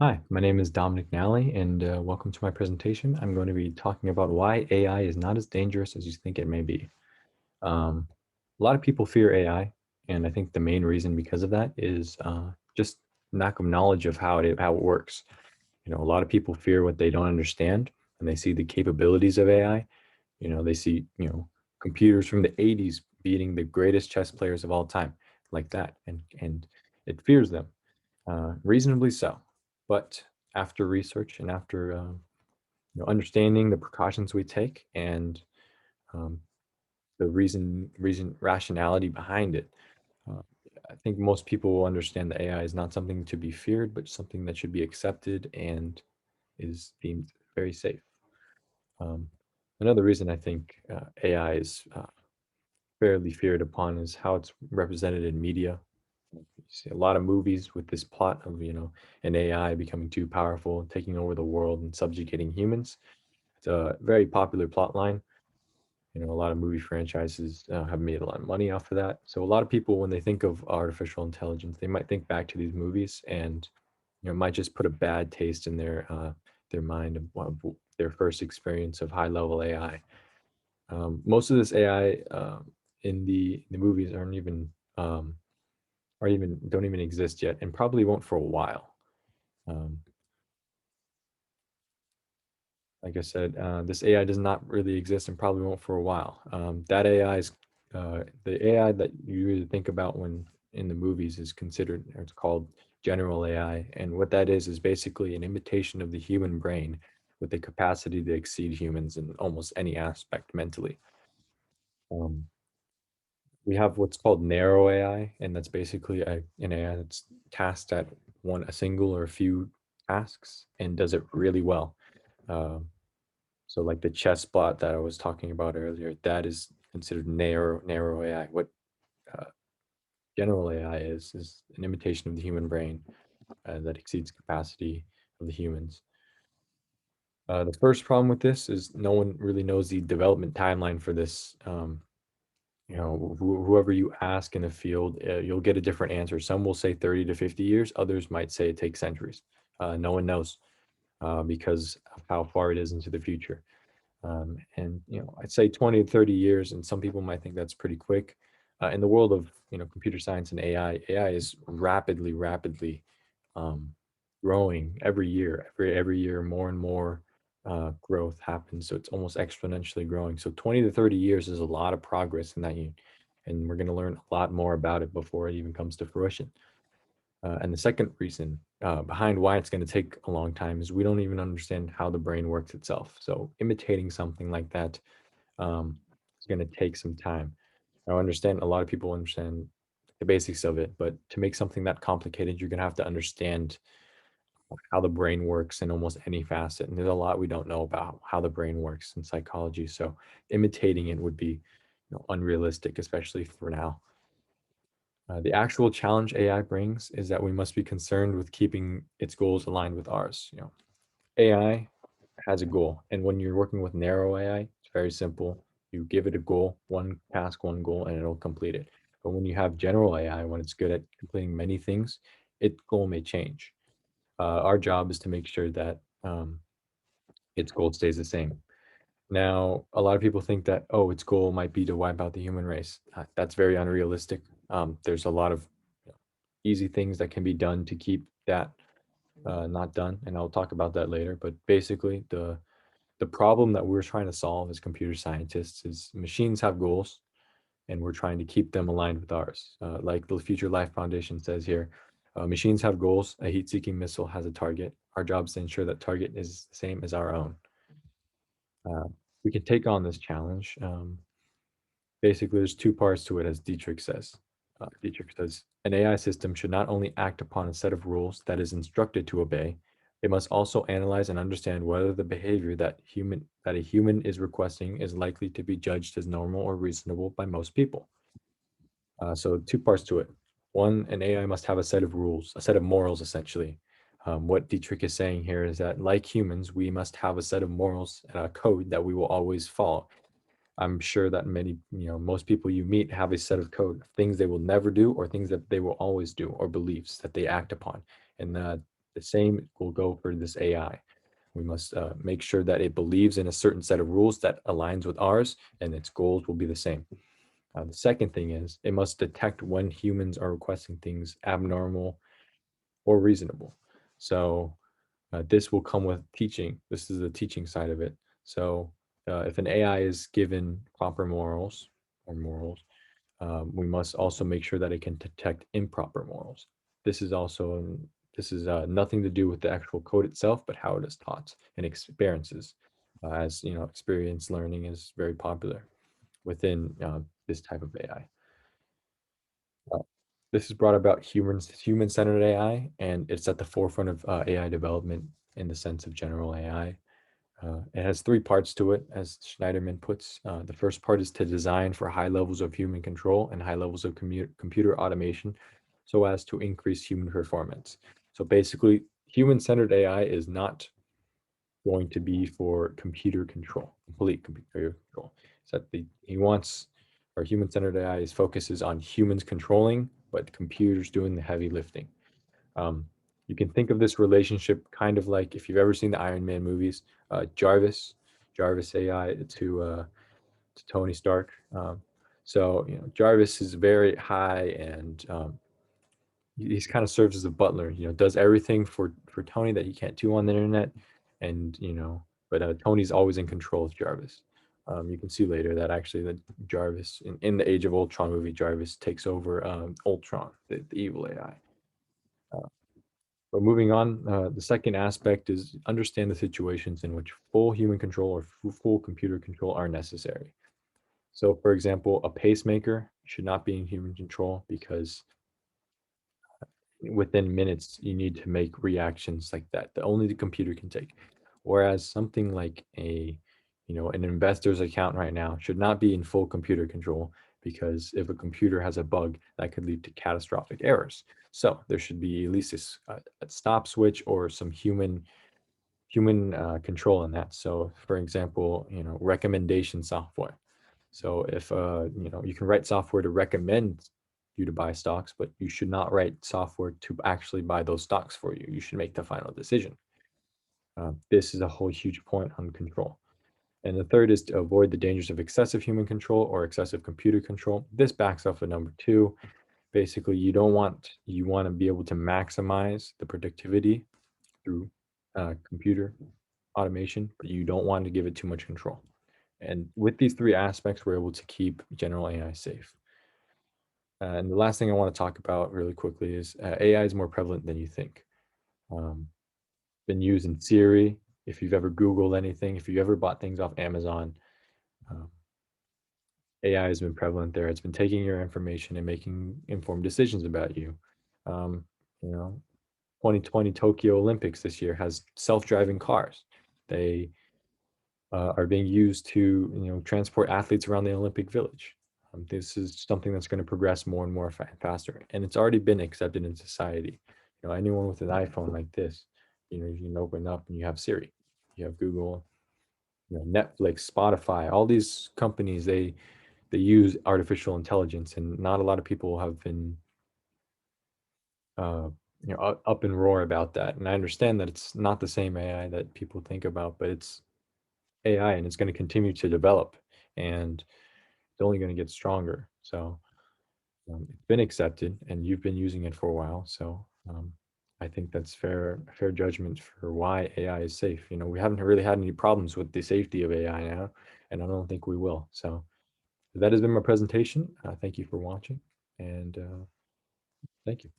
Hi, my name is Dominic Nally, and welcome to my presentation. I'm going to be talking about why AI is not as dangerous as you think it may be. A lot of people fear AI, and I think the main reason because of that is just lack of knowledge of how it works. A lot of people fear what they don't understand, and they see the capabilities of AI. They see computers from the '80s beating the greatest chess players of all time, like that, and it fears them, reasonably so. But after research and after understanding the precautions we take and um, the reason rationality behind it, uh, I think most people will understand that AI is not something to be feared, but something that should be accepted and is deemed very safe. Um, Another reason I think AI is fairly feared upon is how it's represented in media. You see a lot of movies with this plot of, an AI becoming too powerful, taking over the world and subjugating humans. It's a very popular plot line. A lot of movie franchises have made a lot of money off of that. So a lot of people, when they think of artificial intelligence, they might think back to these movies and, might just put a bad taste in their mind of their first experience of high level AI. Most of this AI in the movies um, aren't even don't even exist yet, and probably won't for a while. Um, like I said, this AI does not really exist and probably won't for a while. That AI is the AI that you really think about when in the movies is considered, or it's called general AI, and what that is basically an imitation of the human brain with the capacity to exceed humans in almost any aspect mentally. Um, we have what's called narrow AI, and that's basically an AI that's tasked at a single or a few tasks and does it really well. Um, so like the chess bot that I was talking about earlier, that is considered narrow AI. What uh, general AI is an imitation of the human brain that exceeds capacity of the humans. The first problem with this is no one really knows the development timeline for this. Whoever you ask in the field, you'll get a different answer. Some will say 30 to 50 years. Others might say it takes centuries. No one knows because of how far it is into the future. And I'd say 20 to 30 years, and some people might think that's pretty quick. In the world of computer science and AI is rapidly um, growing every year. Every year, more and more growth happens. So it's almost exponentially growing. So 20 to 30 years is a lot of progress in that year, and we're going to learn a lot more about it before it even comes to fruition. And the second reason behind why it's going to take a long time is we don't even understand how the brain works itself. So imitating something like that is going to take some time. I understand a lot of people understand the basics of it, but to make something that complicated, you're going to have to understand how the brain works in almost any facet. And there's a lot we don't know about how the brain works in psychology. So imitating it would be unrealistic, especially for now. The actual challenge AI brings is that we must be concerned with keeping its goals aligned with ours. AI has a goal, and when you're working with narrow AI, it's very simple. You give it a goal, one task, one goal, and it'll complete it. But when you have general AI, when it's good at completing many things, its goal may change. Our job is to make sure that its goal stays the same. Now, a lot of people think that, oh, its goal might be to wipe out the human race. That's very unrealistic. There's a lot of easy things that can be done to keep that not done, and I'll talk about that later. But basically, the problem that we're trying to solve as computer scientists is machines have goals, and we're trying to keep them aligned with ours. Like the Future Life Foundation says here, machines have goals. A heat-seeking missile has a target. Our job is to ensure that target is the same as our own. Uh, we can take on this challenge. Basically, there's two parts to it, as Dietrich says. Dietrich says, an AI system should not only act upon a set of rules that is instructed to obey, it must also analyze and understand whether the behavior that a human is requesting is likely to be judged as normal or reasonable by most people. So two parts to it. One, an AI must have a set of rules, a set of morals, essentially. What Dietrich is saying here is that, like humans, we must have a set of morals and a code that we will always follow. I'm sure that most people you meet have a set of code, things they will never do or things that they will always do or beliefs that they act upon. And The same will go for this AI. We must make sure that it believes in a certain set of rules that aligns with ours, and its goals will be the same. The second thing is it must detect when humans are requesting things abnormal or reasonable. So this will come with teaching. This is the teaching side of it. So if an AI is given proper morals or morals, we must also make sure that it can detect improper morals. This is also this is nothing to do with the actual code itself, but how it is taught and experiences. As you know, experience learning is very popular within this type of AI. Uh, this has brought about human-centered AI, and it's at the forefront of AI development in the sense of general AI. It has three parts to it, as Schneiderman puts. The first part is to design for high levels of human control and high levels of computer automation so as to increase human performance. So basically, human-centered AI is not going to be for computer control, complete computer control. So that he wants, or human-centered AI's focuses on humans controlling, but computers doing the heavy lifting. Um, you can think of this relationship kind of like if you've ever seen the Iron Man movies, Jarvis AI to Tony Stark. So you know, Jarvis is very high, and he's kind of serves as a butler. You know, does everything for Tony that he can't do on the internet, and you know, but Tony's always in control of Jarvis. You can see later that actually that Jarvis in the Age of Ultron movie, Jarvis takes over Ultron, the evil AI. But moving on, the second aspect is understand the situations in which full human control or full computer control are necessary. So, for example, a pacemaker should not be in human control because within minutes you need to make reactions like that that only the computer can take. Whereas something like an investor's account right now should not be in full computer control because if a computer has a bug, that could lead to catastrophic errors. So there should be at least a stop switch or some human control in that. So, for example, recommendation software. So if you can write software to recommend you to buy stocks, but you should not write software to actually buy those stocks for you. You should make the final decision. This is a whole huge point on control. And the third is to avoid the dangers of excessive human control or excessive computer control. This backs off of number two. Basically, you want to be able to maximize the productivity through computer automation, but you don't want to give it too much control. And with these three aspects, we're able to keep general AI safe. And the last thing I want to talk about really quickly is AI is more prevalent than you think. Um, been used in Siri. If you've ever Googled anything, if you ever bought things off Amazon, um, AI has been prevalent there. It's been taking your information and making informed decisions about you. Um, you know, 2020 Tokyo Olympics this year has self-driving cars. They are being used to transport athletes around the Olympic Village. This is something that's going to progress more and more faster, and it's already been accepted in society. Anyone with an iPhone like this, you can open up and you have Siri, you have Google, Netflix, Spotify, all these companies. They use artificial intelligence, and not a lot of people have been uh, up and roar about that. And I understand that it's not the same AI that people think about, but it's AI and it's going to continue to develop, and it's only going to get stronger. So it's been accepted and you've been using it for a while. So I think that's fair judgment for why AI is safe. We haven't really had any problems with the safety of AI now, and I don't think we will. So that has been my presentation. Thank you for watching, and thank you.